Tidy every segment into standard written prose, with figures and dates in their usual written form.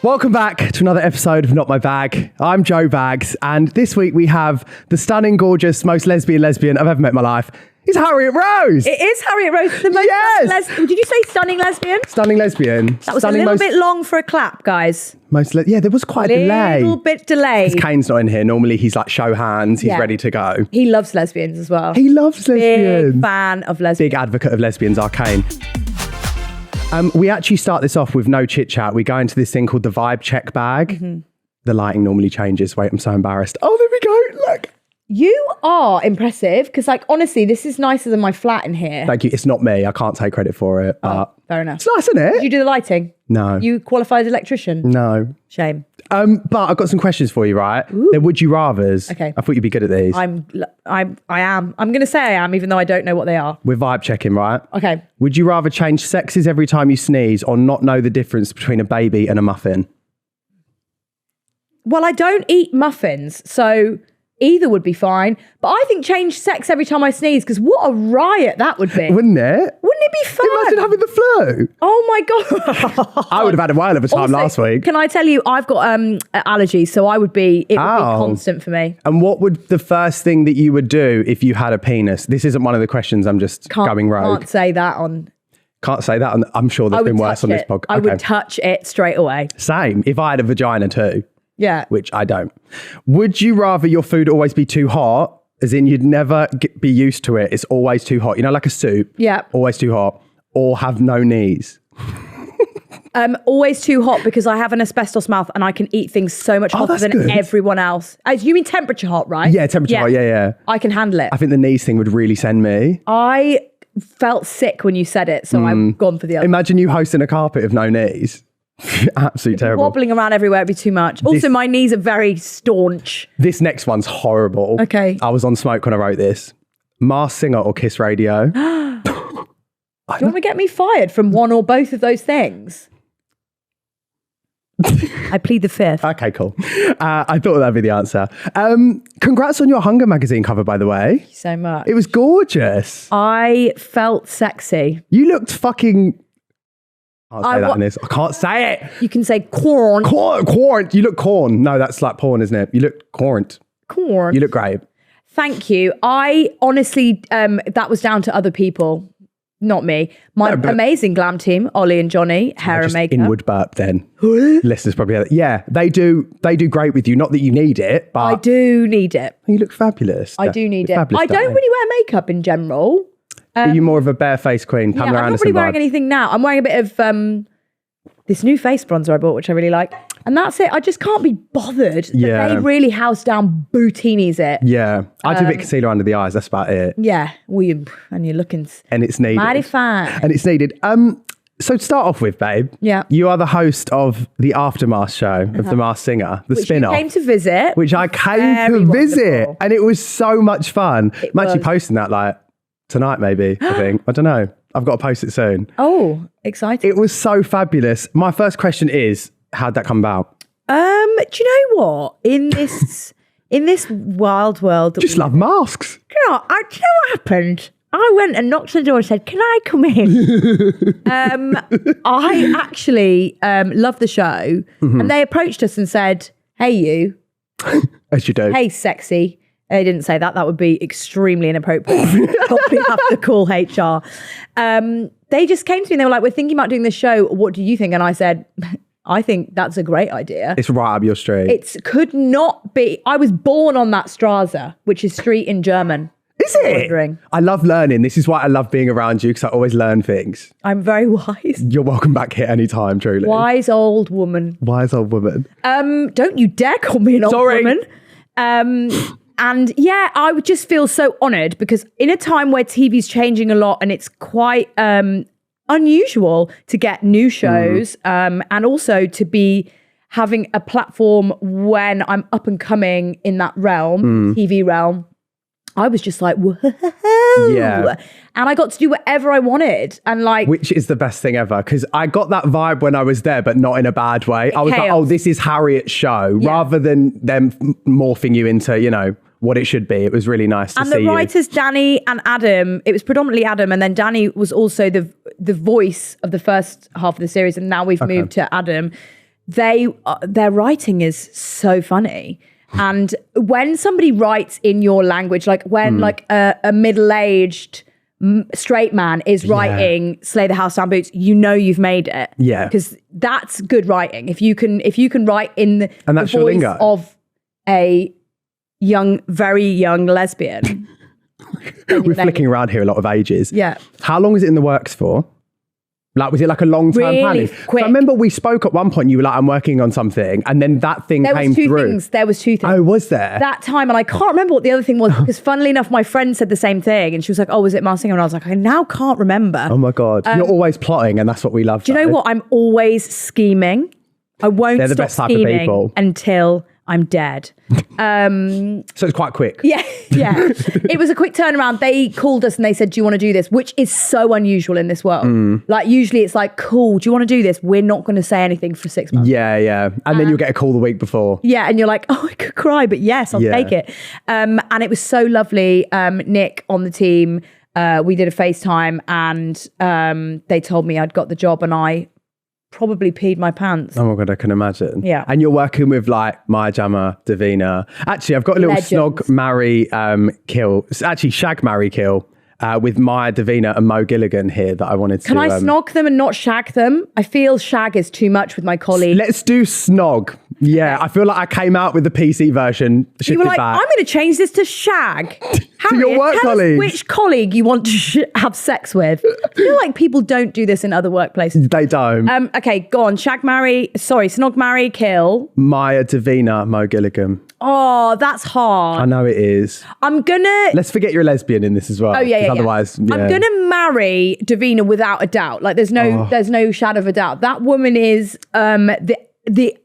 Welcome back to another episode of Not My Bagg. I'm Joe Baggs, and this week we have the stunning, gorgeous, most lesbian I've ever met in my life. It's Harriet Rose. It is Harriet Rose. The most did you say stunning lesbian? Stunning lesbian. That was a little bit long for a clap, guys. There was quite a delay. A little bit delayed. Because Kane's not in here. Normally he's like show hands. He's ready to go. He loves lesbians as well. He loves lesbians. Big fan of lesbians. Big advocate of lesbians are Kane. We actually start this off with no chit chat. We go into this thing called the vibe check bag. Mm-hmm. The lighting normally changes. Wait, I'm so embarrassed. Oh, there we go. Look. You are impressive because, like, honestly, this is nicer than my flat in here. Thank you. It's not me. I can't take credit for it. But fair enough. It's nice, isn't it? Did you do the lighting? No. You qualified electrician? No. Shame. But I've got some questions for you, right? Ooh. They're would you rathers. Okay. I thought you'd be good at these. I am. I'm going to say I am, even though I don't know what they are. We're vibe checking, right? Okay. Would you rather change sexes every time you sneeze or not know the difference between a baby and a muffin? Well, I don't eat muffins, so either would be fine. But I think change sex every time I sneeze, because what a riot that would be. Wouldn't it? Wouldn't it be fun? Imagine having the flu. Oh my God. I would have had a while of a time last week. Can I tell you, I've got allergies, so it would be constant for me. And what would the first thing that you would do if you had a penis? This isn't one of the questions, I'm just going rogue. Can't say that on... Can't say that. I'm sure there's been worse on this podcast. I would touch it straight away. Same. If I had a vagina too. Yeah. Which I don't. Would you rather your food always be too hot, as in you'd never be used to it, it's always too hot, you know, like a soup? Yeah. Always too hot, or have no knees? Always too hot, because I have an asbestos mouth and I can eat things so much hotter than everyone else. You mean temperature hot, right? Yeah, temperature hot, yeah. I can handle it. I think the knees thing would really send me. I felt sick when you said it, so I've gone for the other. Imagine you hosting a carpet of no knees. Absolutely terrible. Wobbling around everywhere would be too much. Also, my knees are very staunch. This next one's horrible. Okay. I was on smoke when I wrote this. Masked Singer or Kiss Radio? Do you want to get me fired from one or both of those things? I plead the fifth. Okay, cool. I thought that'd be the answer. Congrats on your Hunger magazine cover, by the way. Thank you so much. It was gorgeous. I felt sexy. You looked fucking... I can't say that in this. I can't say it. You can say corn. Corn. You look corn. No, that's like porn, isn't it? You look corn. Corn. You look great. Thank you. I honestly, that was down to other people, not me. My amazing glam team, Ollie and Johnny, hair and makeup. Inward burp then. Listeners probably have it. Yeah, they do great with you. Not that you need it, but... I do need it. You look fabulous. I do need it. I Fabulous, don't really wear makeup in general. Are you more of a barefaced queen, Pamela I'm Anderson not really wearing vibe? anything now. I'm wearing a bit of this new face bronzer I bought, which I really like. And that's it. I just can't be bothered. Yeah. They really house down boutinis it. Yeah. I do a bit of concealer under the eyes. That's about it. Yeah. And you're looking... And it's needed. Mighty fine. And it's needed. So to start off with, babe. Yeah. You are the host of the Aftermath show of The Masked Singer, the spin-off. Which you came to visit. Which I came to visit. Wonderful. And it was so much fun. I'm actually posting that like tonight, maybe, I think. I don't know. I've got to post it soon. Oh, exciting. It was so fabulous. My first question is, how'd that come about? Do you know what? In this wild world... Just love masks. Do you know what happened? I went and knocked on the door and said, can I come in? I actually love the show. And they approached us and said, hey, you. As you do. Hey, sexy. They didn't say that. That would be extremely inappropriate. Probably have to call HR. They just came to me and they were like, we're thinking about doing this show. What do you think? And I said, I think that's a great idea. It's right up your street. It could not be. I was born on that Straße, which is street in German. Is it? I love learning. This is why I love being around you, because I always learn things. I'm very wise. You're welcome back here anytime, truly. Wise old woman. Wise old woman. Don't you dare call me an old woman. And yeah, I would just feel so honoured, because in a time where TV's changing a lot and it's quite unusual to get new shows and also to be having a platform when I'm up and coming in that realm, TV realm, I was just like, whoa. Yeah. And I got to do whatever I wanted. And like, which is the best thing ever. Because I got that vibe when I was there, but not in a bad way. I was like, oh, this is Harriet's show, rather than them morphing you into, you know, what it should be. It was really nice to see you. And the writers, Danny and Adam, it was predominantly Adam, and then Danny was also the voice of the first half of the series, and now we've moved to Adam. their writing is so funny. And when somebody writes in your language, like when like a middle-aged straight man is writing Slay the House Down Boots, you know you've made it. Yeah. Because that's good writing. If you can write in the voice lingo. of a very young lesbian. We're flicking around here a lot of ages. Yeah. How long is it in the works for? Like, was it like a long-term Really planning? quick. I remember we spoke at one point, you were like, I'm working on something, and then that thing came through. There was two things. Oh, was there? That time, and I can't remember what the other thing was, because funnily enough, my friend said the same thing, and she was like, oh, was it Mars Singer? And I was like, I now can't remember. Oh my God. You're always plotting, and that's what we love. Do you know what? I'm always scheming. I won't They're the stop best type of scheming people. until I'm dead. So it's quite quick. Yeah. It was a quick turnaround. They called us and they said, do you want to do this? Which is so unusual in this world. Like usually it's like, cool, do you want to do this? We're not going to say anything for 6 months. Yeah. And then you'll get a call the week before. Yeah, and you're like, oh, I could cry, but yes, I'll take it. And it was so lovely. Nick on the team, we did a FaceTime and they told me I'd got the job and I probably peed my pants. Oh my God, I can imagine. Yeah. And you're working with like Maya Jama, Davina. Actually, I've got a little snog, marry, kill. Actually, shag, marry, kill. With Maya, Davina and Mo Gilligan here that I wanted to... Can I snog them and not shag them? I feel shag is too much with my colleague. Let's do snog. Yeah, I feel like I came out with the PC version. You were like, I'm going to change this to shag. To your work tell colleagues. us which colleague you want to have sex with. I feel like people don't do this in other workplaces. They don't. Okay, go on. Snog, marry, kill. Maya, Davina, Mo Gilligan. Oh, that's hard. I know it is. I'm gonna... Let's forget you're a lesbian in this as well. Oh, yeah. Otherwise, yeah. I'm gonna marry Davina without a doubt. Like, there's no shadow of a doubt. That woman is the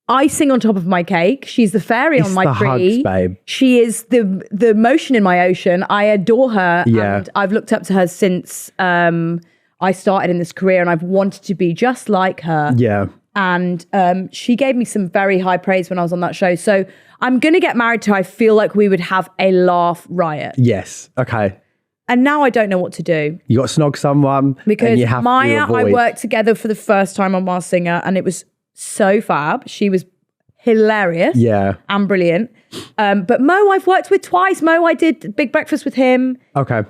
icing on top of my cake. She's the fairy on my the tree. Hugs, babe. She is the motion in my ocean. I adore her. Yeah. And I've looked up to her since I started in this career, and I've wanted to be just like her. Yeah. And she gave me some very high praise when I was on that show. So I'm going to get married to her. I feel like we would have a laugh riot. Yes. Okay. And now I don't know what to do. You got to snog someone. Because and you have Maya, to I avoid. worked together for the first time on Mars Singer, and it was so fab. She was hilarious and brilliant. But Mo, I've worked with twice. Mo, I did Big Breakfast with him. Okay.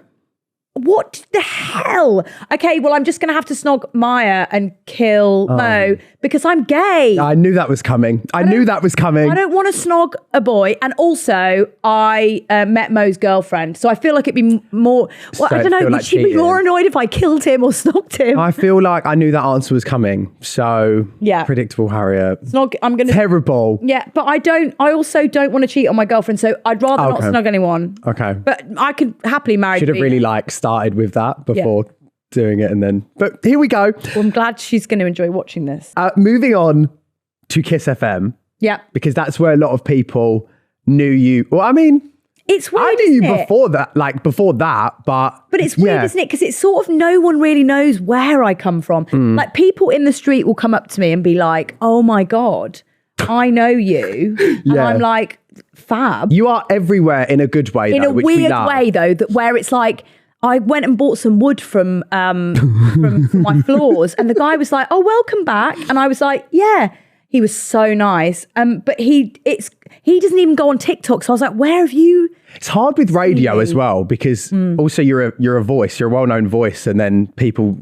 What the hell? Okay, well, I'm just going to have to snog Maya and kill Mo because I'm gay. I knew that was coming. I knew that was coming. I don't want to snog a boy. And also, I met Mo's girlfriend. So I feel like it'd be more... Well, So I don't know. feel Would like she be cheating. more annoyed if I killed him or snogged him? I feel like I knew that answer was coming. So predictable, Harriet. Snog, I'm going to... Terrible. Yeah, but I also don't want to cheat on my girlfriend. So I'd rather not snog anyone. Okay. But I could happily marry Should have Davina. really started with that before doing it and then... But here we go. Well, I'm glad she's going to enjoy watching this. Moving on to Kiss FM. Yeah. Because that's where a lot of people knew you. Well, I mean... It's weird, I knew you isn't it? before that, but it's weird, isn't it? Because it's sort of no one really knows where I come from. Like people in the street will come up to me and be like, "Oh my God, I know you," and I'm like, "Fab." You are everywhere in a good way, In though, a which we weird love. way, though, where it's like I went and bought some wood from my floors, and the guy was like, "Oh, welcome back," and I was like, "Yeah." He was so nice, but he doesn't even go on TikTok. So I was like, "Where have you?" It's hard with radio as well because also you're a voice, you're a well-known voice, and then people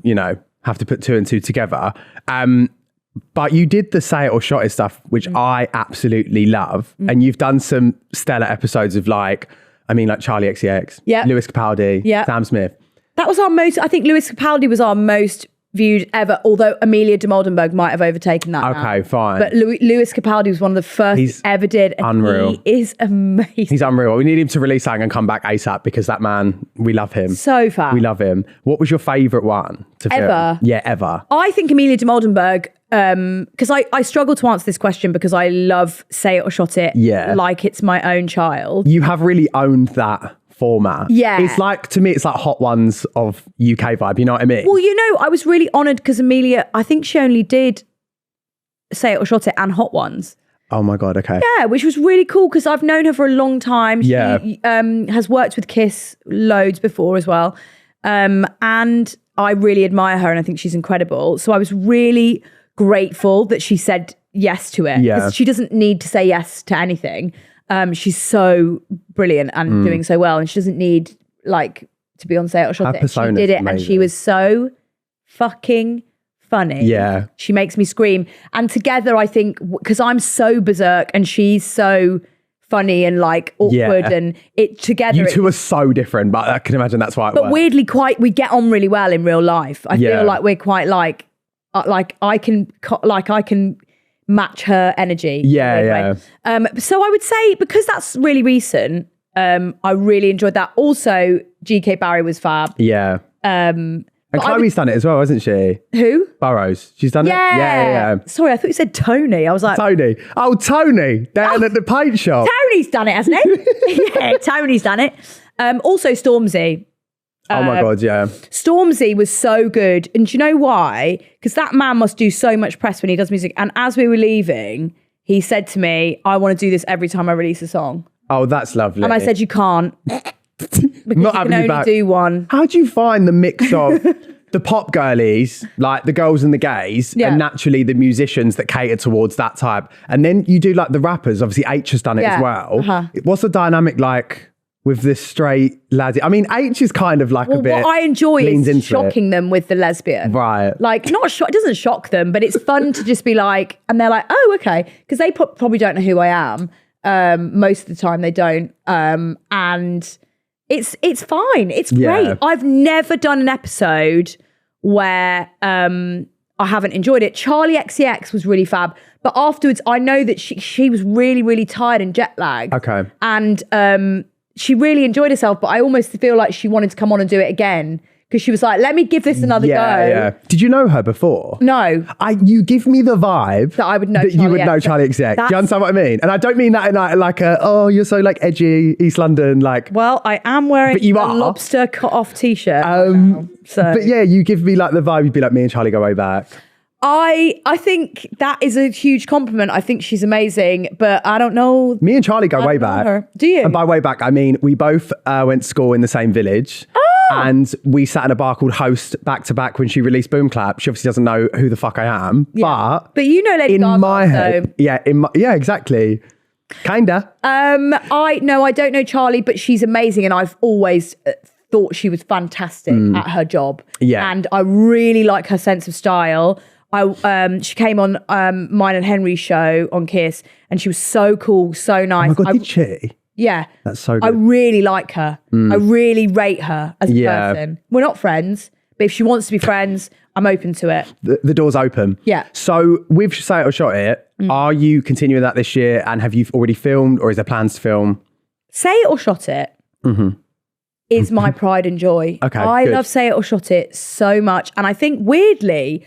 have to put two and two together. But you did the Say It or Shot It stuff, which I absolutely love, and you've done some stellar episodes of like Charlie XCX, Lewis Capaldi, Sam Smith. That was our most. I think Lewis Capaldi was our most viewed ever, although Amelia de Moldenberg might have overtaken that. Okay, fine. But Lewis Capaldi was one of the first He's ever did. And unreal. He is amazing. He's unreal. We need him to release something and come back ASAP because that man, we love him. So fab. We love him. What was your favourite one to film? Ever? Yeah, ever. I think Amelia de Moldenberg, because I struggle to answer this question because I love Say It or Shot It like it's my own child. You have really owned that format. Yeah. It's like, to me, it's like Hot Ones of UK vibe. You know what I mean? Well, I was really honoured because Amelia, I think she only did Say It or Shot It and Hot Ones. Oh my God, okay. Yeah, which was really cool because I've known her for a long time. She has worked with Kiss loads before as well. And I really admire her and I think she's incredible. So I was really grateful that she said yes to it. Yeah. 'Cause she doesn't need to say yes to anything. She's so brilliant and doing so well, and she doesn't need like to be on Say It or Shut It. She did it, and she was so fucking funny. Yeah. She makes me scream. And together, I think, because I'm so berserk and she's so funny and like awkward, and it together. You two are so different, but I can imagine that's why it works. Weirdly, we get on really well in real life. I feel like we're quite like I can match her energy. Yeah. So I would say, because that's really recent, I really enjoyed that. Also, GK Barry was fab. Yeah. And Chloe's done it as well, hasn't she? Who? Burrows. She's done it? Yeah. Sorry, I thought you said Tony. I was like... Tony. Oh, Tony. Down at the paint shop. Tony's done it, hasn't he? Yeah, Tony's done it. Also, Stormzy. Oh my God, yeah. Stormzy was so good. And do you know why? Because that man must do so much press when he does music. And as we were leaving, he said to me, I want to do this every time I release a song. Oh, that's lovely. And I said, you can't. Because Not you having can you only back. do one. How do you find the mix of the pop girlies, like the girls and the gays, and naturally the musicians that cater towards that type? And then you do like the rappers. Obviously, H has done it as well. What's the dynamic like with this straight laddie? I mean, H is kind of like a bit... What I enjoy is shocking them with the lesbian. Right. Like, not it doesn't shock them, but it's fun to just be like, and they're like, oh, okay. Because they probably don't know who I am. Most of the time they don't. And... It's fine. It's great. I've never done an episode where I haven't enjoyed it. Charlie XCX was really fab, but afterwards I know that she was really, really tired and jet lagged. Okay. And she really enjoyed herself, but I almost feel like she wanted to come on and do it again, because she was like, let me give this another go. Yeah. Did you know her before? No. You give me the vibe that I would know that Charlie you would know Charlie XCX. Do you understand what I mean? And I don't mean that in like oh, you're so like edgy, East London, like... Well, I am wearing a lobster cut-off T-shirt But yeah, you give me like the vibe, you'd be like, me and Charlie go way back. I think that is a huge compliment. I think she's amazing, but I don't know. Me and Charlie go way back. Her. Do you? And by way back, I mean, we both went to school in the same village. And we sat in a bar called Host back to back when she released Boom Clap. She obviously doesn't know who the fuck I am, but you know Lady Gaga, my head, exactly, kinda. I don't know Charlie, but she's amazing, and I've always thought she was fantastic at her job. Yeah, and I really like her sense of style. She came on mine and Henry's show on Kiss, and she was so cool, so nice. Oh my God, did she? Yeah. That's so good. I really like her. I really rate her as a person. We're not friends, but if she wants to be friends, I'm open to it. The door's open. Yeah. So with Say It or Shot It, are you continuing that this year, and have you already filmed, or is there plans to film? Say It or Shot It is my pride and joy. Okay, I love Say It or Shot It so much. And I think weirdly,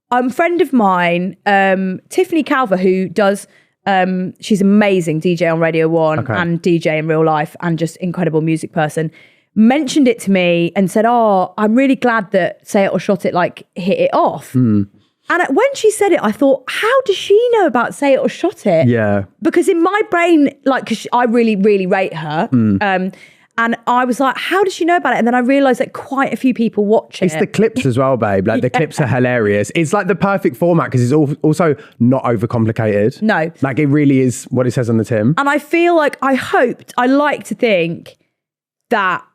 a friend of mine, Tiffany Calver, who does... she's amazing DJ on Radio 1 and DJ in real life, and just incredible music person, mentioned it to me and said, oh, I'm really glad that Say It or Shot It like hit it off. And when she said it, I thought, how does she know about Say It or Shot It? Yeah. Because in my brain, like, because I really, really rate her. And I was like, how does she know about it? And then I realised that quite a few people watch it. It's the clips as well, babe. Like the clips are hilarious. It's like the perfect format because it's also not overcomplicated. No. Like it really is what it says on the tin. And I feel like I like to think that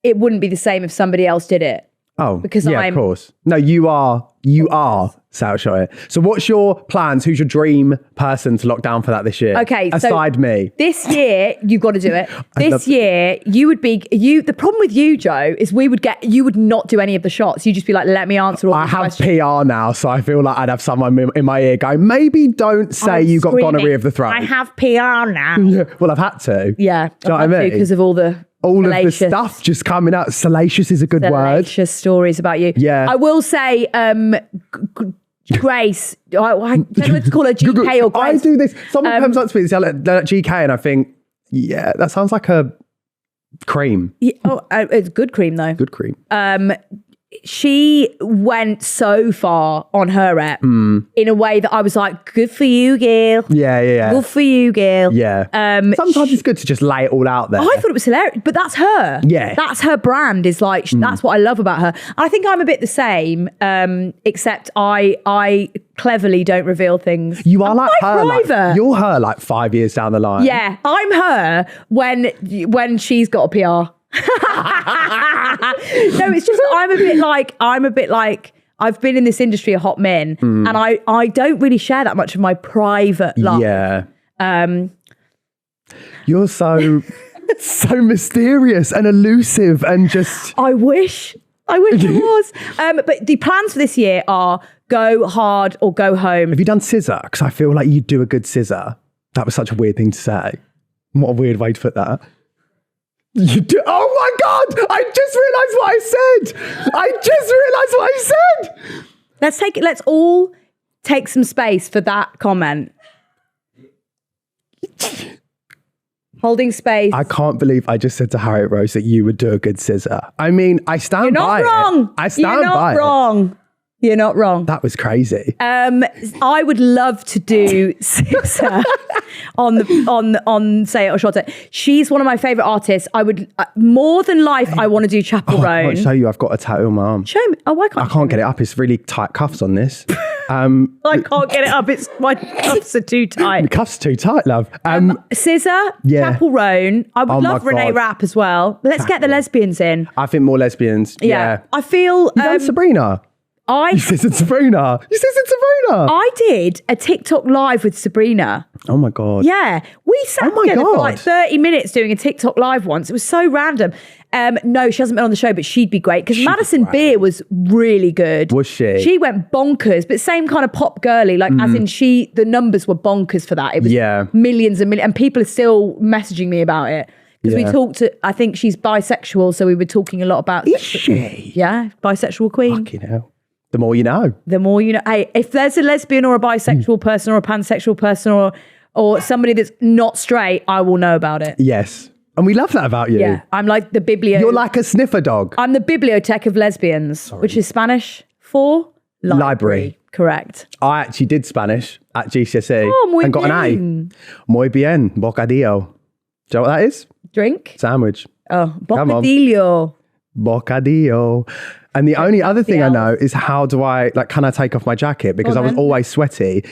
it wouldn't be the same if somebody else did it. Oh, because of course. No, you are Southshire. So what's your plans? Who's your dream person to lock down for that this year? Okay. Aside me. This year, you've got to do it. This year, you would be, the problem with you, Joe, is you would not do any of the shots. You'd just be like, let me answer all the questions. I have PR now, so I feel like I'd have someone in my ear going, maybe don't say you got gonorrhea of the throat. I have PR now. Yeah. Well, I've had to. Yeah. Do you know what I mean? Because of all the the stuff just coming out. Salacious is a good word. Salacious stories about you. Yeah. I will say, Grace, I don't know what to call her, GK or Grace. I do this. Someone comes up to me and says, like, GK, and I think, yeah, that sounds like a cream. Yeah, it's good cream, though. Good cream. She went so far on her rep in a way that I was like, good for you, girl. Yeah. Good for you, girl. Yeah. Sometimes it's good to just lay it all out there. I thought it was hilarious, but that's her. Yeah. That's her brand, is like, that's what I love about her. And I think I'm a bit the same, except I cleverly don't reveal things. You are like quite her. private. Like, you're her like 5 years down the line. Yeah, I'm her when she's got a PR. No, it's just I'm a bit like I've been in this industry a hot min, and I don't really share that much of my private life. Yeah. You're so mysterious and elusive and just. I wish I was. But the plans for this year are go hard or go home. Have you done scissor? Because I feel like you do a good scissor. That was such a weird thing to say. What a weird way to put that. You do. Oh my God! I just realised what I said. Let's all take some space for that comment. Holding space. I can't believe I just said to Harriet Rose that you would do a good scissor. I mean, I stand by it. You're not wrong. I stand by it. You're not wrong. That was crazy. I would love to do scissor on Say It or Shot It. She's one of my favourite artists. I would more than life. I want to do Chapel Roan. I can't show you. I've got a tattoo on my arm. Show me. Oh, why can't I can't get it up. It's really tight cuffs on this. I can't get it up. It's my cuffs are too tight. The cuffs too tight, love. Scissor, yeah. Chapel Roan. I would love Renee God. Rapp as well. Let's get the lesbians in. I think more lesbians. Yeah. I feel. You done Sabrina? You scissored Sabrina. I did a TikTok live with Sabrina. Oh my God. Yeah. We sat together for like 30 minutes doing a TikTok live once. It was so random. No, she hasn't been on the show, but she'd be great because Madison Beer was really good. Was she? She went bonkers, but same kind of pop girly, like as in the numbers were bonkers for that. It was millions and millions, and people are still messaging me about it. Because we talked to, I think she's bisexual, so we were talking a lot about. Is she? Yeah, bisexual queen. Fucking hell. The more you know. The more you know. Hey, if there's a lesbian or a bisexual person or a pansexual person or somebody that's not straight, I will know about it. Yes. And we love that about you. Yeah. I'm like the You're like a sniffer dog. I'm the bibliothque of lesbians, which is Spanish for library. Correct. I actually did Spanish at GCSE muy got an A. Muy bien. Bocadillo. Do you know what that is? Drink? Sandwich. Oh, bocadillo. Bocadillo. And the only other thing I know is can I take off my jacket? Because I was always sweaty.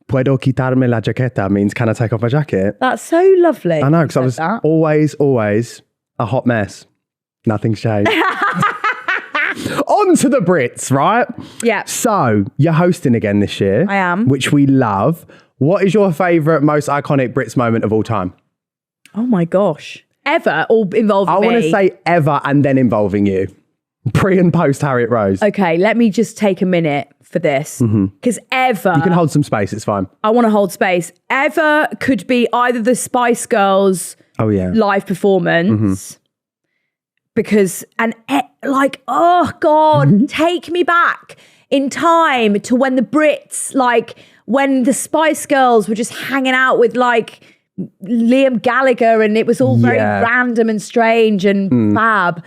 Puedo quitarme la chaqueta means can I take off my jacket? That's so lovely. I know, because I was always a hot mess. Nothing's changed. On to the Brits, right? Yeah. So you're hosting again this year. I am. Which we love. What is your favourite, most iconic Brits moment of all time? Oh my gosh. Ever or involving me? I want to say ever and then involving you. Pre and post Harriet Rose. Okay, let me just take a minute for this. Because ever... You can hold some space, it's fine. I want to hold space. Ever could be either the Spice Girls live performance. Because, oh God, take me back in time to when the Brits, when the Spice Girls were just hanging out with Liam Gallagher and it was all very random and strange and fab.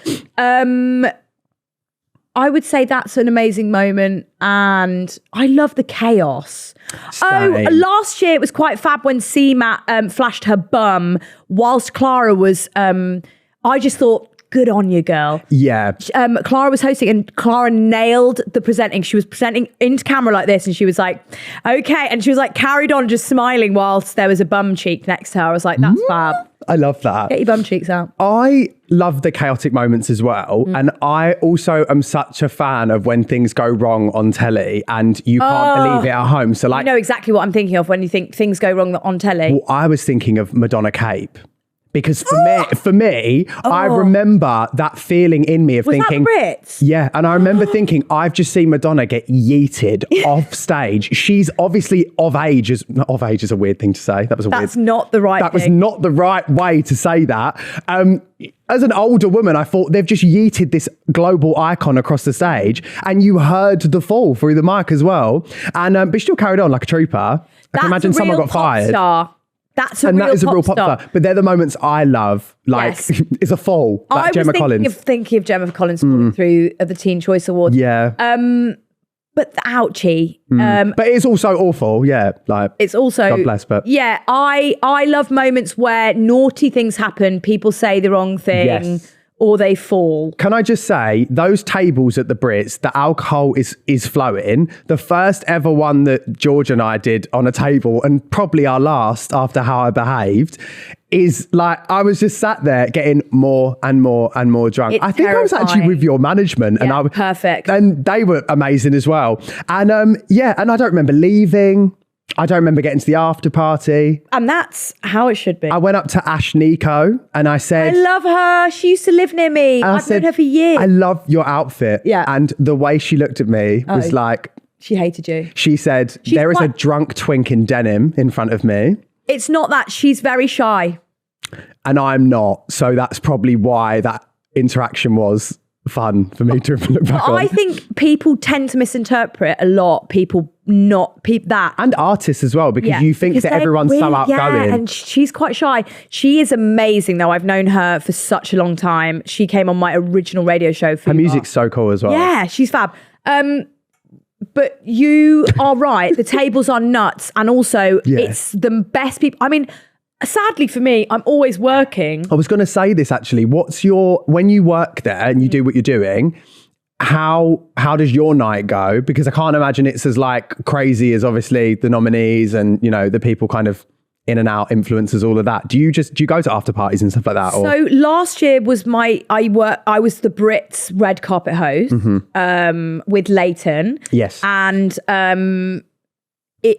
I would say that's an amazing moment and I love the chaos. Same. Last year it was quite fab when C-Matt flashed her bum whilst Clara was, I just thought, good on you, girl. Yeah. Clara was hosting and Clara nailed the presenting. She was presenting into camera like this and she was like, okay. And she was carried on just smiling whilst there was a bum cheek next to her. I was like, that's fab. I love that. Get your bum cheeks out. I love the chaotic moments as well. And I also am such a fan of when things go wrong on telly and you can't believe it at home. So I know exactly what I'm thinking of when you think things go wrong on telly. Well, I was thinking of Madonna Cape. Because for me, I remember that feeling in me of thinking, that Brits? Yeah, and I remember thinking, I've just seen Madonna get yeeted off stage. She's obviously of age. Of age is a weird thing to say. That's not the right That was not the right way to say that. As an older woman, I thought they've just yeeted this global icon across the stage, and you heard the fall through the mic as well. And but she still carried on like a trooper. I can imagine someone got fired. Star. That is a real pop star. But they're the moments I love. It's a fall. Like Gemma Collins. I was thinking of Gemma Collins falling through the Teen Choice Awards. Yeah. But the ouchie. But it's also awful. Yeah. It's also. God bless. But yeah, I love moments where naughty things happen. People say the wrong thing. Yes. or they fall. Can I just say, those tables at the Brits, the alcohol is flowing. The first ever one that George and I did on a table, and probably our last after How I Behaved, is like, I was just sat there getting more and more and more drunk. It's I think I was actually with your management. Yeah, and I was perfect. And they were amazing as well. And and I don't remember leaving. I don't remember getting to the after party. And that's how it should be. I went up to Ash Nico and I said, I love her. She used to live near me. I've known her for years. I love your outfit. Yeah. And the way she looked at me was like... She hated you. She said, there is a drunk twink in denim in front of me. It's not that. She's very shy. And I'm not. So that's probably why that interaction was fun for me to look back on. I think people tend to misinterpret a lot. That. And artists as well, because you think that everyone's so outgoing. Yeah, and she's quite shy. She is amazing, though. I've known her for such a long time. She came on my original radio show. Her music's so cool as well. Yeah, she's fab. But you are right. The tables are nuts. And also, it's the best people. I mean, sadly for me, I'm always working. I was going to say this actually. When you work there and you do what you're doing, how does your night go? Because I can't imagine it's as like crazy as obviously the nominees and, you know, the people kind of in and out, influencers, all of that. Do you go to after parties and stuff like that? So last year was I was the Brits red carpet host with Leighton. Yes. And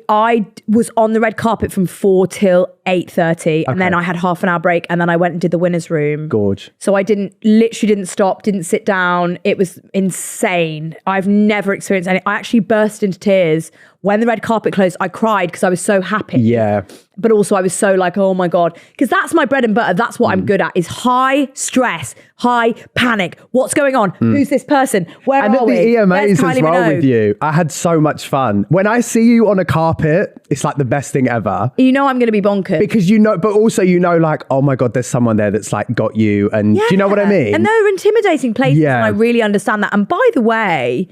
I was on the red carpet from 4 till 8:30, and then I had half an hour break, and then I went and did the winner's room. Gorge. So I literally didn't stop, didn't sit down. It was insane. I've never experienced any. I actually burst into tears when the red carpet closed. I cried because I was so happy. Yeah. But also I was so like, oh my God, because that's my bread and butter. That's what I'm good at, is high stress, high panic. What's going on? Who's this person? Where and are we? And at the EMAs as well with you. I had so much fun. When I see you on a carpet, it's like the best thing ever. You know I'm going to be bonkers. Because you know, but also you know, like, oh my God, there's someone there that's like got you. And do you know what I mean? And they're intimidating places, and I really understand that. And by the way,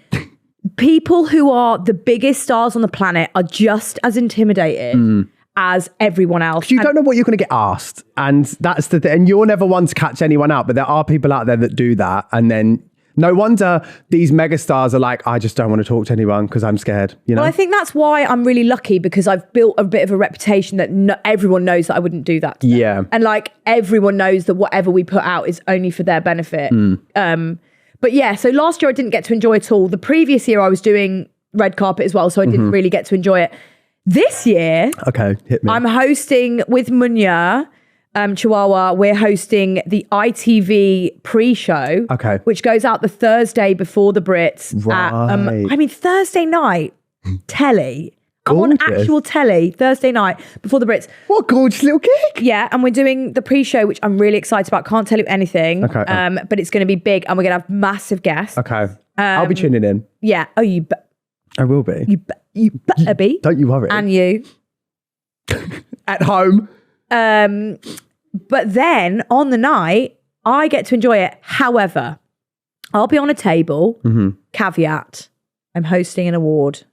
people who are the biggest stars on the planet are just as intimidated as everyone else. Because you don't know what you're going to get asked. And that's the thing. And you're never one to catch anyone out. But there are people out there that do that. And then no wonder these megastars are like, I just don't want to talk to anyone because I'm scared. You know? Well, I think that's why I'm really lucky, because I've built a bit of a reputation that everyone knows that I wouldn't do that to them. Yeah. And like everyone knows that whatever we put out is only for their benefit. But yeah, so last year I didn't get to enjoy it all. The previous year I was doing red carpet as well, so I didn't really get to enjoy it. This year, hit me. I'm hosting with Munya, Chihuahua. We're hosting the ITV pre-show, which goes out the Thursday before the Brits. Right. Thursday night, telly. I'm on actual telly Thursday night before the Brits. What a gorgeous little gig. Yeah, and we're doing the pre-show, which I'm really excited about. Can't tell you anything, but it's going to be big, and we're going to have massive guests. Okay. I'll be tuning in. Yeah. Oh, I will be. You better be. Don't you worry. And you. At home. But then on the night, I get to enjoy it. However, I'll be on a table. Caveat. I'm hosting an award.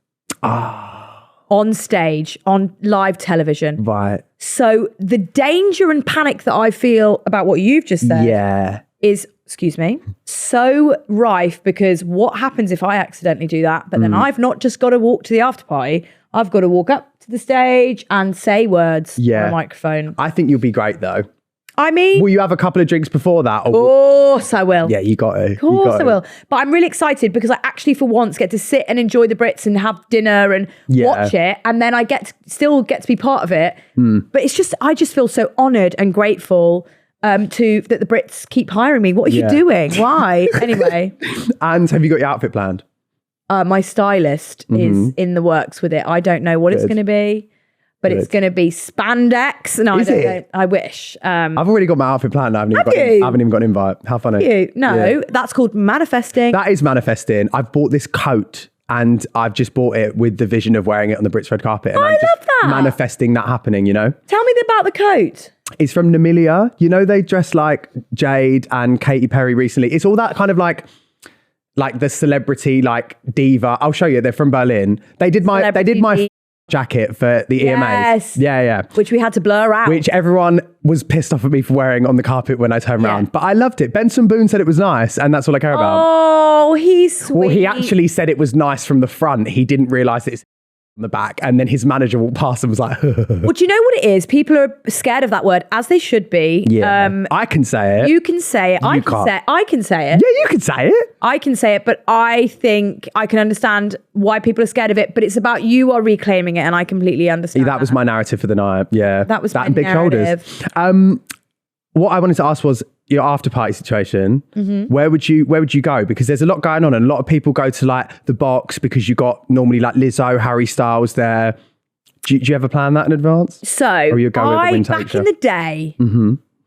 On stage, on live television. Right. So the danger and panic that I feel about what you've just said is, excuse me, so rife, because what happens if I accidentally do that? But then I've not just got to walk to the after party, I've got to walk up to the stage and say words on a microphone. I think you'll be great though. I mean, will you have a couple of drinks before that? Of course I will. Yeah, you got to. Of course I will. But I'm really excited because I actually for once get to sit and enjoy the Brits and have dinner and watch it. And then I still get to be part of it. But it's just, I just feel so honoured and grateful that the Brits keep hiring me. What are you doing? Why? Anyway. And have you got your outfit planned? My stylist is in the works with it. I don't know what it's going to be. But it's going to be spandex. No, I don't know. I wish. I've already got my outfit planned. I haven't even got an invite. How funny. No, that's called manifesting. That is manifesting. I've bought this coat and I've just bought it with the vision of wearing it on the Brits red carpet. And I'm just manifesting that happening, you know? Tell me about the coat. It's from Namilia. You know, they dress like Jade and Katy Perry recently. It's all that kind of like the celebrity, like diva. I'll show you. They're from Berlin. They did my jacket for the Yes. EMAs. Yeah. Which we had to blur out. Which everyone was pissed off at me for wearing on the carpet when I turned around. But I loved it. Benson Boone said it was nice, and that's all I care about. Oh, he's sweet. Well, he actually said it was nice from the front. He didn't realise it's on the back, and then his manager walked past and was like, well, do you know what it is? People are scared of that word, as they should be. I can say it. You can say it. I can say it. Yeah, you can say it. I can say it, but I think I can understand why people are scared of it, but it's about you are reclaiming it, and I completely understand that was my narrative for the night. Yeah. That was that my and big narrative. Shoulders. What I wanted to ask was your after party situation. Where would you go? Because there's a lot going on, and a lot of people go to like the box because you got normally like Lizzo, Harry Styles there. Do you ever plan that in advance? So or you go with the wind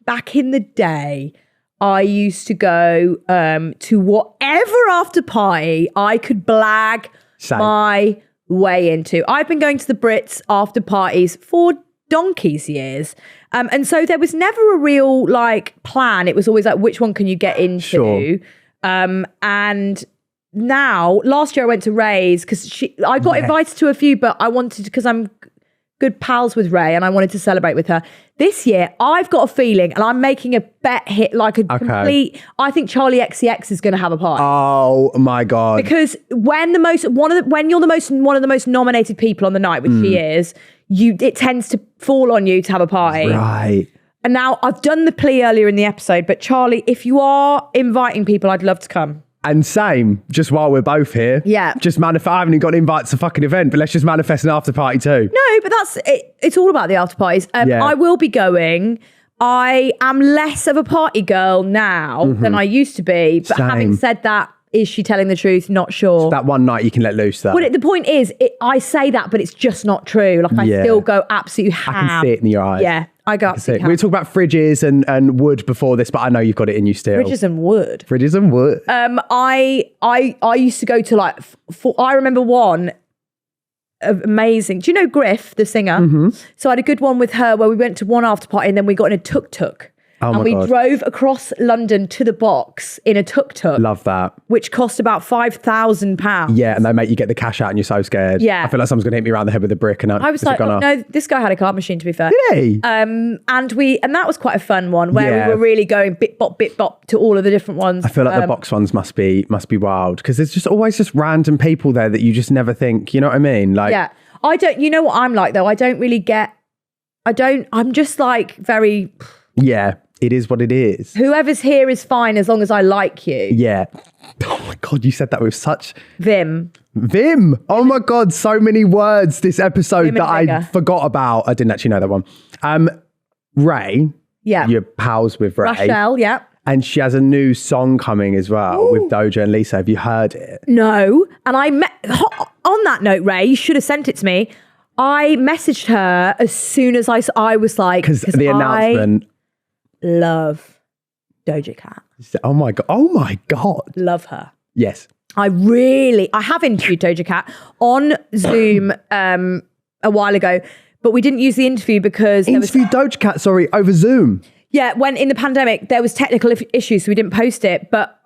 back in the day, I used to go to whatever after party I could blag my way into. I've been going to the Brits after parties for donkey's years. And so there was never a real like plan. It was always like, which one can you get into? Sure. And now, last year I went to Ray's because I got invited to a few, but I wanted, because I'm good pals with Ray and I wanted to celebrate with her. This year, I've got a feeling, and I'm making a bet hit like a complete, I think Charlie XCX is going to have a party. Oh my God. Because when you're one of the most nominated people on the night, which she is, it tends to fall on you to have a party. Right. And now I've done the plea earlier in the episode, but Charlie, if you are inviting people, I'd love to come. And same, just while we're both here. Yeah. Just manifest. I haven't even got invited to a fucking event, but let's just manifest an after party too. No, but that's it. It's all about the after parties. I will be going. I am less of a party girl now than I used to be. But having said that, is she telling the truth? Not sure. So that one night you can let loose though. But the point is, I say that, but it's just not true. Like I still go absolutely ham. I can see it in your eyes. Yeah, I go absolutely ham. We were talking about fridges and wood before this, but I know you've got it in you still. Fridges and wood. Fridges and wood. I used to go to like, I remember one amazing. Do you know Griff, the singer? So I had a good one with her where we went to one after party and then we got in a tuk-tuk. Oh and we drove across London to the box in a tuk-tuk. Love that. Which cost about £5,000. Yeah, and they make you get the cash out and you're so scared. Yeah. I feel like someone's going to hit me around the head with a brick. And I was like, no, this guy had a card machine, to be fair. Did he? And that was quite a fun one where we were really going bit bop to all of the different ones. I feel like the box ones must be wild because there's just always just random people there that you just never think, you know what I mean? Like, yeah. I don't, you know what I'm like though? I'm just like very... Yeah. It is what it is. Whoever's here is fine as long as I like you. Yeah. Oh my God, you said that with such... Vim. Oh my God, so many words this episode that I forgot about. I didn't actually know that one. Ray. Yeah. You're pals with Ray. Rachel, yeah. And she has a new song coming as well with Doja and Lisa. Have you heard it? No. And on that note, Ray, you should have sent it to me. I messaged her as soon as I was like... Because the announcement... Love Doja Cat. Oh my God. Love her. Yes. I have interviewed Doja Cat on Zoom a while ago, but we didn't use the interview because... Doja Cat, over Zoom. Yeah, when in the pandemic, there was technical issues, so we didn't post it. But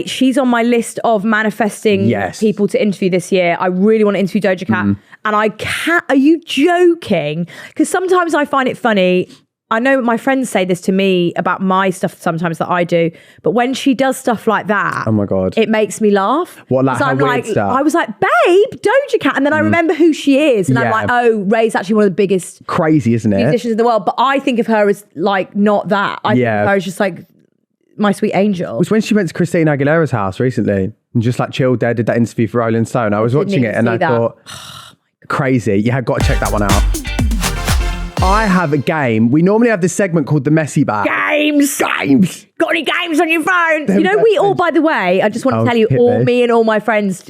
she's on my list of manifesting people to interview this year. I really want to interview Doja Cat. And I can't... Are you joking? Because sometimes I find it funny... I know my friends say this to me about my stuff sometimes that I do, but when she does stuff like that, oh my God, it makes me laugh. What, like how weird stuff? I was like, babe, Doja Cat, and then I remember who she is, and I'm like, oh, Ray's actually one of the biggest, crazy, isn't it, musicians in the world. But I think of her as like not that. I think of her as just like my sweet angel. It was when she went to Christina Aguilera's house recently and just like chilled there, did that interview for Rolling Stone. I was watching it and I thought, crazy. You had got to check that one out. I have a game. We normally have this segment called the Messy Bag. Games. Got any games on your phone? You know, we all, by the way, I just want to tell you, me and all my friends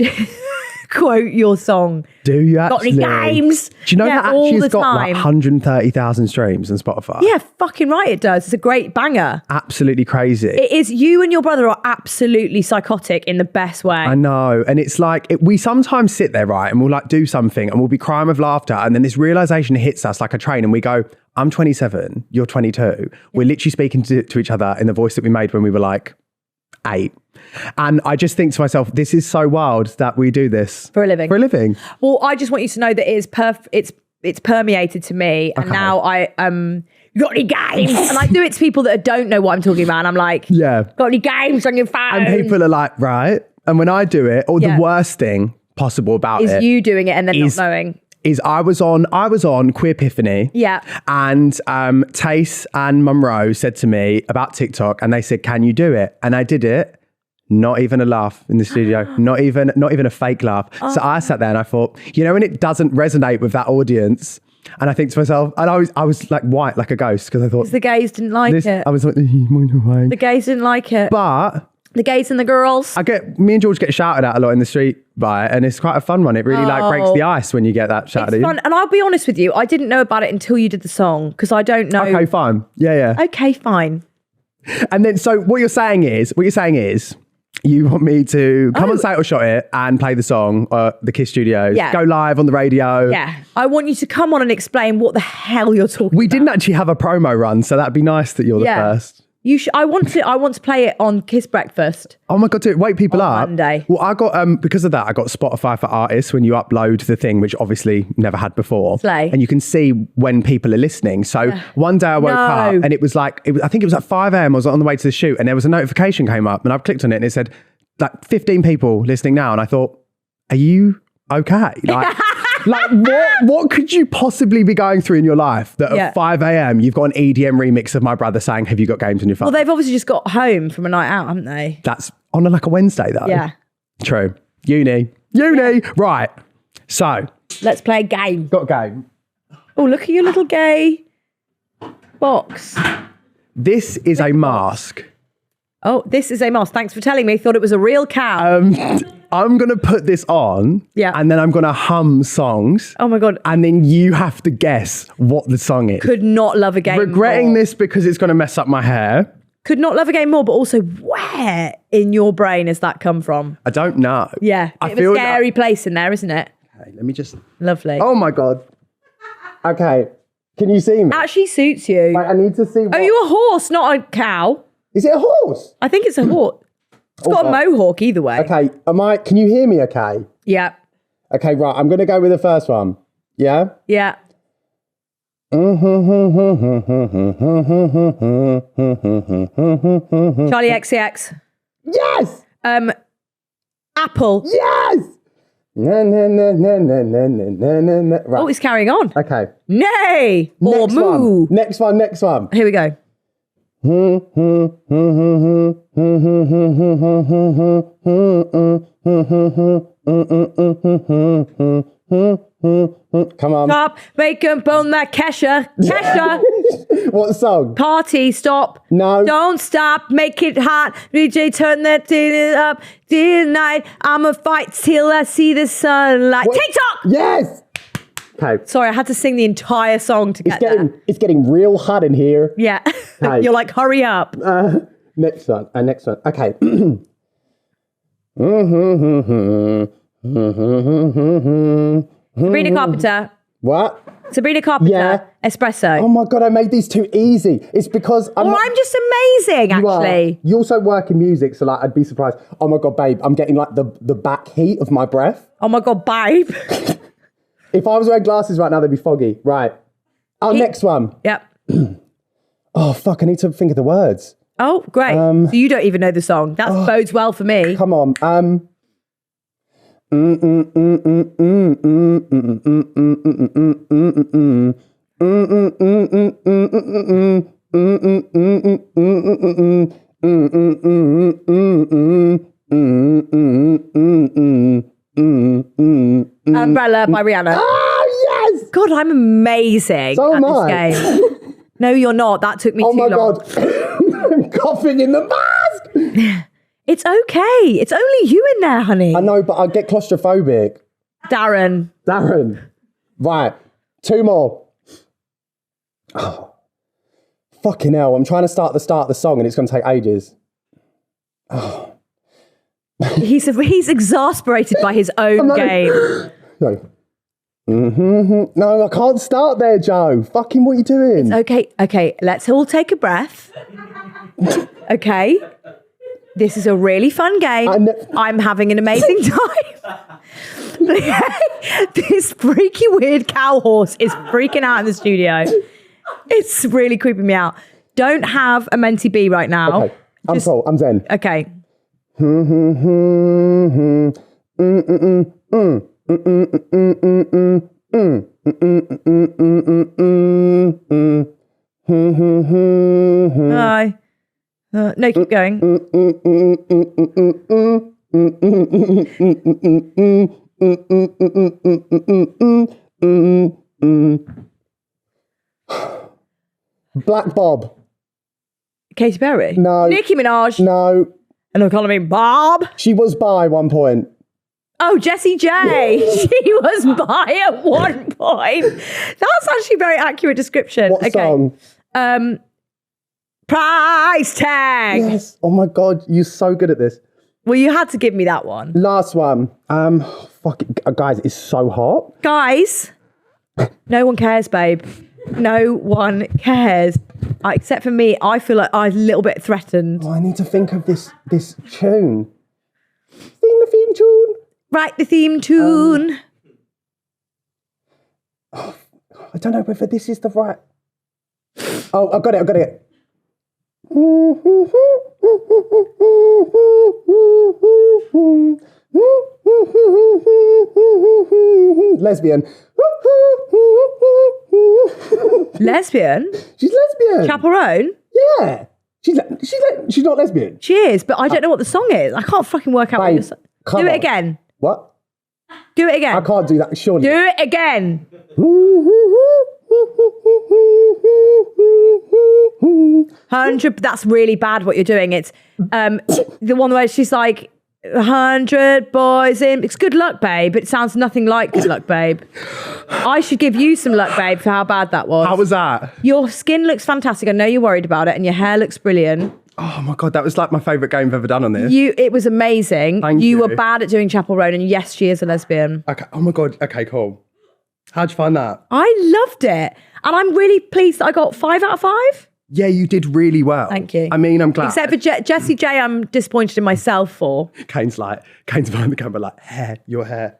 quote your song. Do you actually? Got any games? Do you know that actually has got time. like 130,000 streams on Spotify? Yeah, fucking right it does. It's a great banger. Absolutely crazy. It is. You and your brother are absolutely psychotic in the best way. I know. And it's like, we sometimes sit there, right, and we'll like do something and we'll be crying with laughter. And then this realization hits us like a train and we go, I'm 27, you're 22. Yeah. We're literally speaking to each other in the voice that we made when we were like 8. And I just think to myself, this is so wild that we do this for a living. For a living. Well, I just want you to know that it's permeated to me, and now I you got any games? And I do it to people that don't know what I'm talking about, and I'm like, got any games on your phone? And people are like, right. And when I do it, the worst thing possible about is it you doing it and then not knowing. Is I was on Queer Epiphany. Yeah. And Tace and Monroe said to me about TikTok, and they said, can you do it? And I did it. Not even a laugh in the studio. Not even a fake laugh. So I sat there and I thought, when it doesn't resonate with that audience, and I think to myself, and I was like white, like a ghost, because I thought the gays didn't like it. I was like, the gays didn't like it. But the gays and the girls. Me and George get shouted at a lot in the street by it, and it's quite a fun one. It really breaks the ice when you get that shouted at you. Fun. And I'll be honest with you, I didn't know about it until you did the song, because I don't know. Okay, fine. Yeah. Okay, fine. And then, so what you're saying is, you want me to come on Say It or Shot It and play the song, the Kiss Studios, go live on the radio. Yeah. I want you to come on and explain what the hell you're talking about. We didn't actually have a promo run, so that'd be nice that you're the first. I want to play it on Kiss Breakfast. Oh my God, to wake people up. Monday. Well, I got, because of that, I got Spotify for Artists when you upload the thing, which obviously never had before. Slay. And you can see when people are listening. So one day I woke up and it was like, I think it was like 5 a.m. I was on the way to the shoot, and there was a notification came up, and I clicked on it and it said like 15 people listening now. And I thought, are you okay? Like what could you possibly be going through in your life that at 5 a.m. you've got an EDM remix of My Brother saying, have you got games on your phone? Well, they've obviously just got home from a night out, haven't they? That's on like a Wednesday though. Yeah. True. Uni. Right. So. Let's play a game. Got a game. Oh, look at your little gay box. This is a mask. Oh, this is a mask. Thanks for telling me. Thought it was a real cow. I'm going to put this on. Yeah. And then I'm going to hum songs. Oh my God. And then you have to guess what the song is. Could not love a game Regretting more. this because it's going to mess up my hair. Could not love a game more, but also where in your brain has that come from? I don't know. Yeah. I feel a scary place in there, isn't it? Okay, let me just. Lovely. Oh my God. Okay. Can you see me? Actually suits you. Wait, I need to see. Are you a horse, not a cow? Is it a horse? I think it's a horse. It's got a mohawk either way. Okay, can you hear me okay? Yeah. Okay, right, I'm going to go with the first one. Yeah? Yeah. Charlie XCX. Yes! Apple. Yes! Right. Oh, he's carrying on. Okay. Nay! Or Next moo. One. Next one. Here we go. Come on. Stop, make 'em bone that Kesha. What song? Party, stop. No. Don't stop, make it hot. DJ, turn that thing up. Tonight, I'ma fight till I see the sunlight. What? TikTok! Yes! Okay. Sorry, I had to sing the entire song to get there. It's getting real hot in here. Yeah. Okay. You're like, hurry up. Next one. Okay. Sabrina Carpenter. What? Sabrina Carpenter. Yeah. Espresso. Oh my God, I made these too easy. It's because I'm just amazing, actually. You also work in music, so like I'd be surprised. Oh my God, babe, I'm getting like the back heat of my breath. Oh my God, babe. If I was wearing glasses right now, they'd be foggy. Right. Next one. Yep. Oh, fuck, I need to think of the words. Oh, great. So you don't even know the song. That bodes well for me. Come on. Umbrella by Rihanna. Oh, yes! God, I'm amazing So at am this I. game. No, you're not. That took me too long. Oh my God. I'm coughing in the mask. It's okay. It's only you in there, honey. I know, but I get claustrophobic. Darren. Right. 2 more. Oh. Fucking hell. I'm trying to start the song and it's going to take ages. Oh. He's exasperated by his own game. No. No, I can't start there, Joe. Fucking what are you doing? Okay. Let's all take a breath. Okay. This is a really fun game. I'm having an amazing time. This freaky weird cow horse is freaking out in the studio. It's really creeping me out. Don't have a mentee B right now. Okay, I'm cool. I'm zen. Okay. Hi. No, keep going. Black Bob. Katy Perry? No. Nicki Minaj? No. And they're calling me Bob? She was bi at one point. Oh, Jessie J. She was bi at one point. That's actually a very accurate description. What song? Price Tag. Yes. Oh my God, you're so good at this. Well, you had to give me that one. Last one. Fuck it. Guys, it's so hot. Guys, no one cares, babe. No one cares. Except for me, I feel like I'm a little bit threatened. Oh, I need to think of this tune. Sing the theme tune. Write the theme tune. I don't know whether this is the right... Oh, I got it. Lesbian. Lesbian? She's lesbian. Chaperone? Yeah. She's not lesbian. She is, but I don't know what the song is. I can't fucking work out what you're saying. Do it again. What? Do it again. I can't do that, surely. Do it again. 100. That's really bad what you're doing. It's the one where she's like 100 boys in. It's Good Luck Babe. It sounds nothing like Good Luck Babe. I should give you some luck, babe, for how bad that was. How was that? Your skin looks fantastic. I know you're worried about it, and your hair looks brilliant. Oh my God, that was like my favourite game I've ever done on this. It was amazing. Thank you. You were bad at doing Chapel Roan, and yes, she is a lesbian. Okay. Oh my God. Okay, cool. How'd you find that? I loved it. And I'm really pleased that I got 5 out of 5. Yeah, you did really well. Thank you. I mean, I'm glad. Except for Jessie J, I'm disappointed in myself for. Kane's behind the camera like, hair, your hair.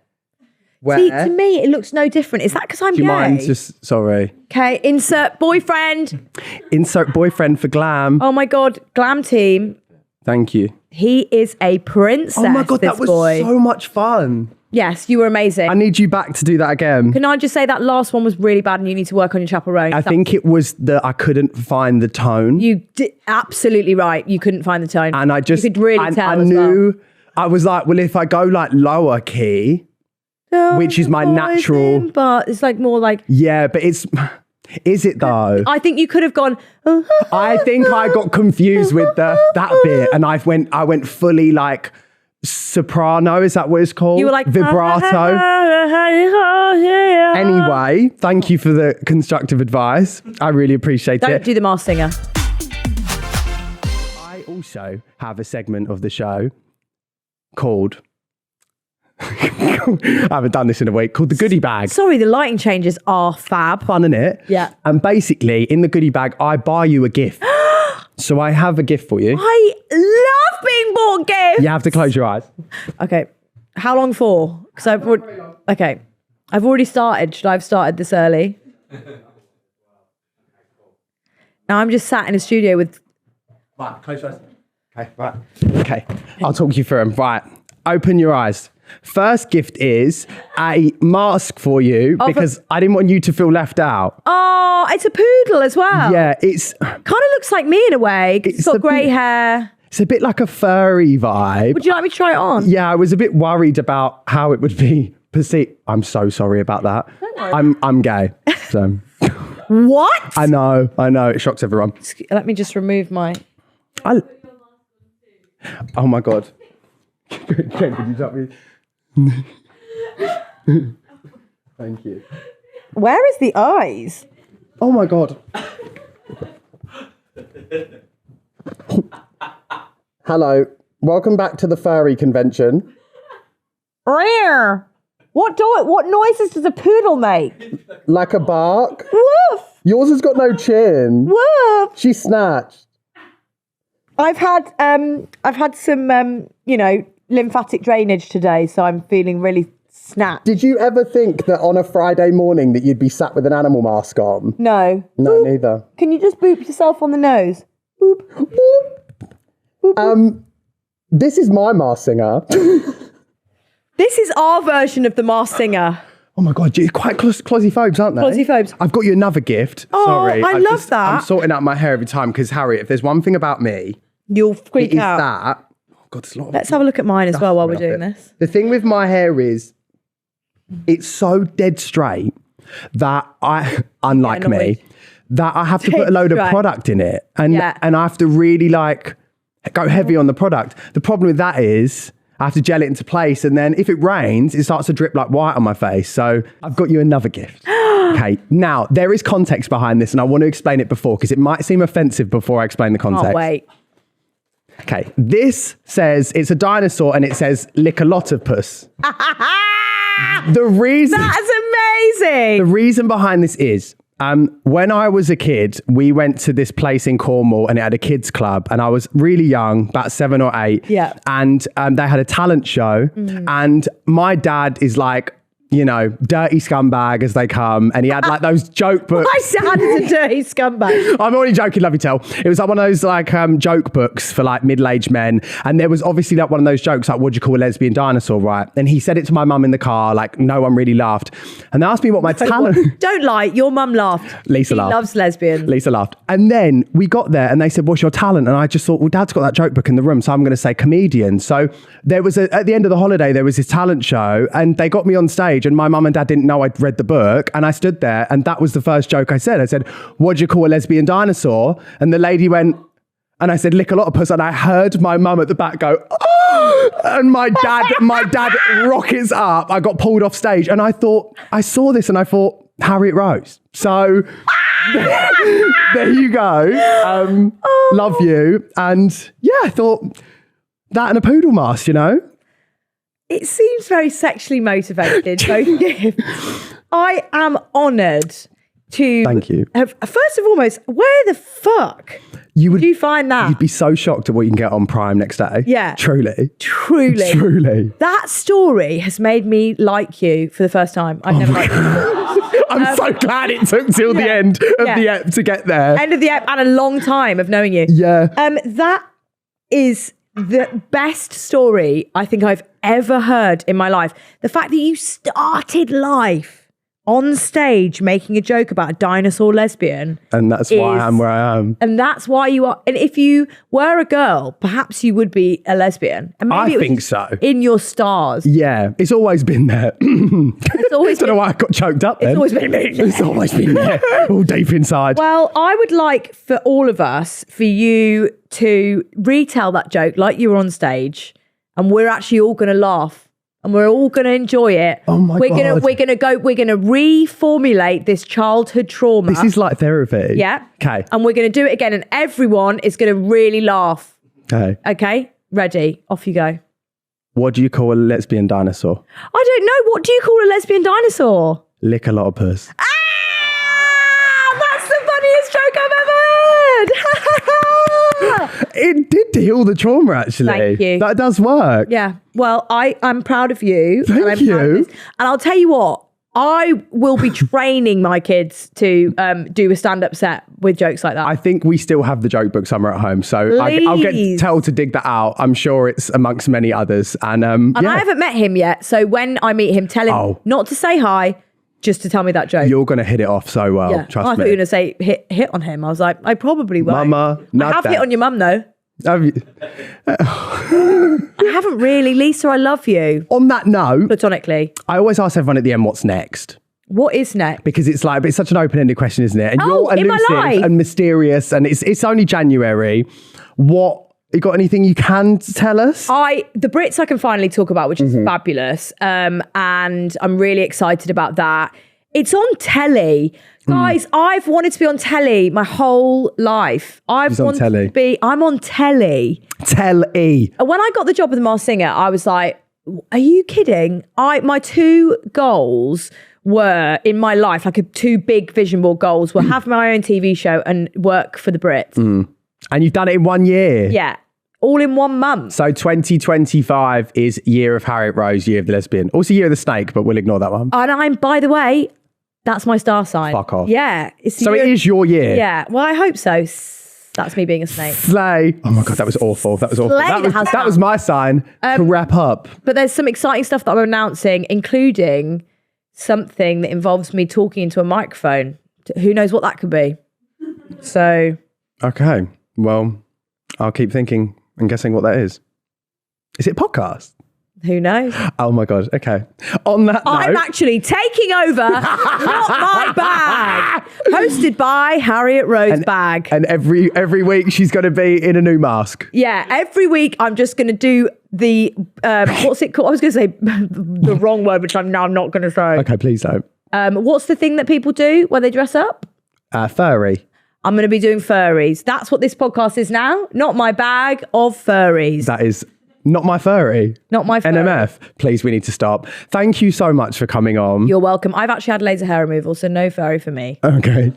Where? See, to me, it looks no different. Is that because I'm Do you gay? mind just, sorry. Okay, insert boyfriend. Insert boyfriend for glam. Oh my God, glam team. Thank you. He is a princess, Oh my God, that was so much fun. Yes, you were amazing. I need you back to do that again. Can I just say that last one was really bad and you need to work on your Chapel Roan? I think it was that I couldn't find the tone. You did absolutely right. You couldn't find the tone. And I just... You could really tell I as knew... well. I was like, well, if I go like lower key, which is my natural... But it's like more like... Yeah, but it's... Is it though? I think you could have gone... I think I got confused with that bit and I went fully like soprano, is that what it's called? You were like... Vibrato. Anyway, thank you for the constructive advice. I really appreciate Don't it. do the Masked Singer. I also have a segment of the show called... I haven't done this in a week, called the goodie bag. Sorry, the lighting changes are fab. Fun, innit? Yeah. And basically, in the goodie bag, I buy you a gift. So I have a gift for you. I love being bought gifts. You have to close your eyes. Okay. How long for? Because I've already started. Should I have started this early? Now I'm just sat in a studio with... Right, close your eyes. Okay, right. Okay, I'll talk you through them. Right, open your eyes. First gift is a mask for you because I didn't want you to feel left out. Oh, it's a poodle as well. Yeah, it's... Kind of looks like me in a way. It's got grey hair. It's a bit like a furry vibe. Would you like me to try it on? Yeah, I was a bit worried about how it would be perceived. I'm so sorry about that. I'm gay, so... What? I know, it shocks everyone. Let me just remove my... Oh my God. Could you tell me? Thank you. Where is the eyes? Oh my God. Hello. Welcome back to the furry convention. Rare. What noises does a poodle make? Like a bark. Woof. Yours has got no chin. Woof. She snatched. I've had some lymphatic drainage today, so I'm feeling really snapped. Did you ever think that on a Friday morning that you'd be sat with an animal mask on? No. No, Boop. neither. Can you just boop yourself on the nose? Boop. Boop. Boop. Boop. This is my Masked Singer. This is our version of the Masked Singer. Oh my God, you're quite closyphobes, aren't they? Closyphobes. I've got you another gift. Oh, Sorry. I love that. I'm sorting out my hair every time because, Harriet, if there's one thing about me, you'll freak out. That. Oh God, there's a lot of Let's have a look at mine as well while we're doing this. The thing with my hair is it's so dead straight that unlike me, that I have to put a load of product in it. And I have to really go heavy on the product. The problem with that is I have to gel it into place, and then if it rains, it starts to drip like white on my face. So I've got you another gift. Okay, now there is context behind this, and I want to explain it before because it might seem offensive before I explain the context. Oh, wait. Okay, this says it's a dinosaur, and it says lick-a-lot-of-puss. The reason... That's amazing! The reason behind this is... when I was a kid, we went to this place in Cornwall and it had a kids club, and I was really young, about 7 or 8. Yeah. And they had a talent show, and my dad is like, dirty scumbag as they come, and he had like those joke books. My dad is a dirty scumbag. I'm only joking, love you tell. It was like one of those joke books for like middle-aged men, and there was obviously like one of those jokes like, what do you call a lesbian dinosaur, right? And he said it to my mum in the car, like no one really laughed, and they asked me what my talent. Don't lie, your mum laughed. Lisa laughed. She loves lesbians. Lisa laughed. And then we got there and they said, what's your talent? And I just thought, well, Dad's got that joke book in the room, so I'm going to say comedian. So there was at the end of the holiday, there was this talent show, and they got me on stage, and my mum and dad didn't know I'd read the book, and I stood there, and that was the first joke I said. I said, what do you call a lesbian dinosaur? And the lady went, and I said, lick-a-lot-of-puss, and I heard my mum at the back go, oh! And my dad rockets up. I got pulled off stage, and I saw this and I thought, Harriet Rose. So there you go. Love you. And yeah, I thought that and a poodle mask, It seems very sexually motivated, both gifts. I am honoured to... Thank you. First and foremost, where the fuck did you find that? You'd be so shocked at what you can get on Prime next day. Yeah. Truly. That story has made me like you for the first time. I've never liked you. I'm so glad it took till the end of the ep to get there. End of the ep and a long time of knowing you. Yeah. That is the best story I think I've ever heard in my life. The fact that you started life on stage making a joke about a dinosaur lesbian. And that's why I'm where I am. And that's why you are. And if you were a girl, perhaps you would be a lesbian. And maybe I think so. In your stars. Yeah, it's always been there. It's always I don't know why I got choked up then. It's always been there. It's always been there. All deep inside. Well, I would like for all of us, for you to retell that joke like you were on stage, and we're actually all going to laugh. And we're all going to enjoy it. Oh my God. We're going to reformulate this childhood trauma. This is like therapy. Yeah. Okay. And we're going to do it again, and everyone is going to really laugh. Okay. Okay? Ready? Off you go. What do you call a lesbian dinosaur? I don't know. What do you call a lesbian dinosaur? Lick-a-lot-of-puss. That's the funniest joke I've ever heard. It did heal the trauma, actually. Thank you. That does work. Yeah. Well, I'm proud of you. Thank you. And I'll tell you what, I will be training my kids to do a stand-up set with jokes like that. I think we still have the joke book somewhere at home, so I'll get Tell to dig that out. I'm sure it's amongst many others. And I haven't met him yet, so when I meet him, tell him not to say hi, just to tell me that joke. You're going to hit it off so well, trust me. I thought you were going to say hit on him. I was like, I probably won't. Mama, I have hit on your mum, though. Have you? I haven't really. Lisa, I love you. On that note, platonically, I always ask everyone at the end, what's next? What is next? Because it's such an open-ended question, isn't it? And you're elusive and mysterious, and it's only January. You got anything you can tell us? The Brits I can finally talk about, which is fabulous. And I'm really excited about that. It's on telly. Guys, I've wanted to be on telly my whole life. I'm on telly. Telly. When I got the job with The Masked Singer, I was like, are you kidding? My 2 goals were in my life, 2 big vision board goals were have my own TV show and work for the Brits. And you've done it in 1 year. Yeah. All in 1 month. So 2025 is year of Harriet Rose, year of the lesbian. Also year of the snake, but we'll ignore that one. And I'm, by the way, that's my star sign. Fuck off. Yeah. So it is your year. Yeah. Well, I hope so. That's me being a snake. Slay. Oh my God, that was awful. That was awful. That was my sign to wrap up. But there's some exciting stuff that I'm announcing, including something that involves me talking into a microphone. Who knows what that could be? So. Okay. Well, I'll keep thinking and guessing what that is. Is it a podcast? Who knows? Oh my God. Okay. On that note, I'm actually taking over Not My Bag, hosted by Harriet Rose Bagg. And every week she's going to be in a new mask. Yeah, every week I'm just going to do the, what's it called? I was going to say the wrong word, which I'm not going to say. Okay, please don't. What's the thing that people do when they dress up? Furry. I'm going to be doing furries. That's what this podcast is now. Not My Bag of furries. That is not my furry. Not my furry. NMF. Please, we need to stop. Thank you so much for coming on. You're welcome. I've actually had laser hair removal, so no furry for me. Okay.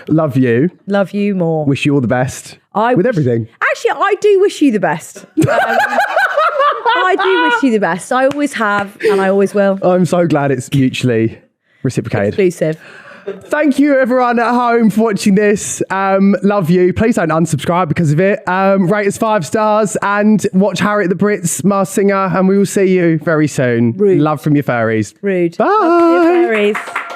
Love you. Love you more. Wish you all the best with everything. Actually, I do wish you the best. I do wish you the best. I always have, and I always will. I'm so glad it's mutually reciprocated. Exclusive. Thank you, everyone at home, for watching this. Love you. Please don't unsubscribe because of it. Rate us 5 stars and watch Harriet the Brits, Masked Singer, and we will see you very soon. Rude. Love from your furries. Rude. Bye. Love from your furries.